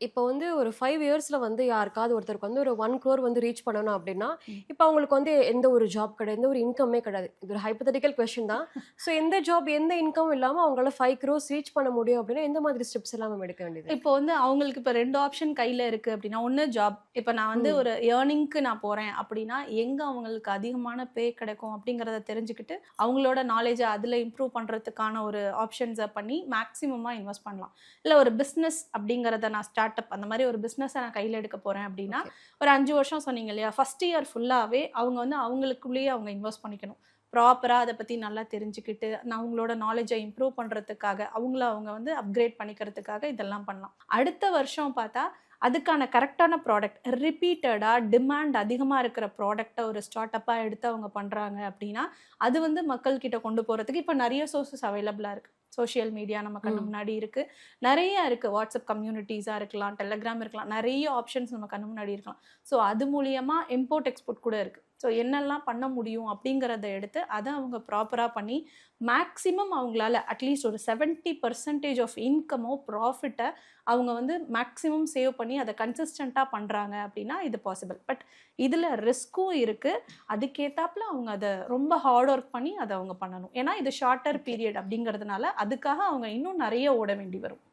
இப்போ வந்து ஒரு 5 இயர்ஸ்ல வந்து யாருக்காவது ஒருத்தருக்கு வந்து ஒரு 1 crore வந்து ரீச் பண்ணணும் அப்படின்னா, ம். இப்போ அவங்களுக்கு வந்து எந்த ஒரு ஜாப் கிடையாது. எந்த ஒரு இன்கம்மே கிடையாது. இது ஒரு ஹைப்போதெட்டிக்கல் கொஸ்டின் தான். ஸோ எந்த ஜாப், எந்த இன்கம் இல்லாம அவங்களால 5 crores ரீச் பண்ண முடியும் அப்படின்னா, எந்த மாதிரி ஸ்டெப்ஸ் எல்லாம் மேம் எடுக்க வேண்டியது இருக்கு? இப்போ வந்து அவங்களுக்கு இப்ப 2 ஆப்ஷன் கையில இருக்கு அப்டின்னா, ஒண்ணு ஜாப். இப்ப நான் வந்து ம். ஒரு ஏர்னிங்க்கு நான் போறேன் அப்டின்னா, எங்க அவங்களுக்கு அதிகமான பே கிடைக்கும் அப்டிங்கிறத தெரிஞ்சுக்கிட்டு, அவங்களோட நாலேட்ஜ அதுல இம்ப்ரூவ் பண்றதுக்கான ஒரு ஆப்ஷன்ஸ பண்ணி மேக்ஸிமமா இன்வெஸ்ட் பண்ணலாம். இல்ல ஒரு பிசினஸ் அப்டிங்கிறத நான் ஸ்டார்ட் அப் அந்த மாரி ஒரு பிசினஸ நான் கையில எடுக்க போறேன் அப்டின்னா, ஓகே. ஒரு 5 வருஷம் சொன்னீங்க இல்லையா? ஃபர்ஸ்ட் இயர் ஃபுல்லாவே அவங்க வந்து அவங்களுக்குள்ளேயே அவங்க இன்வெஸ்ட் பண்ணிக்கணும். ப்ராப்பரா அத பத்தி நல்லா தெரிஞ்சுக்கிட்டு, நான் அவங்களோட நாலேட்ஜ இம்ப்ரூவ் பண்றதுக்காக, அவங்கள அவங்க வந்து அப்கிரேட் பண்ணிக்கிறதுக்காக இதெல்லாம் பண்ணலாம். அடுத்த வருஷம் பார்த்தா, அதுக்கான கரெக்ட்டான ப்ராடக்ட் ரிப்பீட்டடா டிமாண்ட் அதிகமா இருக்கிற ப்ராடக்ட்ட ஒரு ஸ்டார்ட் அப்பா எடுத்து அவங்க பண்றாங்க அப்டின்னா, அது வந்து மக்கள் கிட்ட கொண்டு போறதுக்கு இப்ப நெறைய சோர்சஸ் அவைலபிளா இருக்கு. சோசியல் மீடியா நம்ம கண்ணு ம். முன்னாடி இருக்கு. நெறைய இருக்கு. வாட்ஸ்அப் கம்யூனிட்டீஸா இருக்கலாம், டெலகிராம் இருக்கலாம். நெறைய ஆப்ஷன்ஸ் நம்ம கண்ணு முன்னாடி இருக்கலாம். ஸோ அது மூலியமா இம்போர்ட், எக்ஸ்போர்ட் கூட இருக்கு. ஸோ என்னெல்லாம் பண்ண முடியும் அப்படிங்கிறத எடுத்து, அத அவங்க ப்ராப்பரா பண்ணி, மேக்ஸிமம் அவங்களால அட்லீஸ்ட் ஒரு 70% ஆஃப் இன்கமோ, ப்ராஃபிட்ட அவங்க வந்து மேக்ஸிமம் சேவ் பண்ணி அத கன்சிஸ்டன்ட்டா பண்றாங்க அப்படின்னா, இது பாசிபிள். பட் இதுல ரிஸ்க்கும் இருக்கு. அதுக்கேத்தாப்ல அவங்க அத ரொம்ப ஹார்ட் ஒர்க் பண்ணி அத அவங்க பண்ணணும். ஏன்னா இது ஷார்ட்டர் ஓகே. பீரியட் அப்படிங்கிறதுனால, அதுக்காக அவங்க இன்னும் நெறைய ஓட வேண்டி வரும்.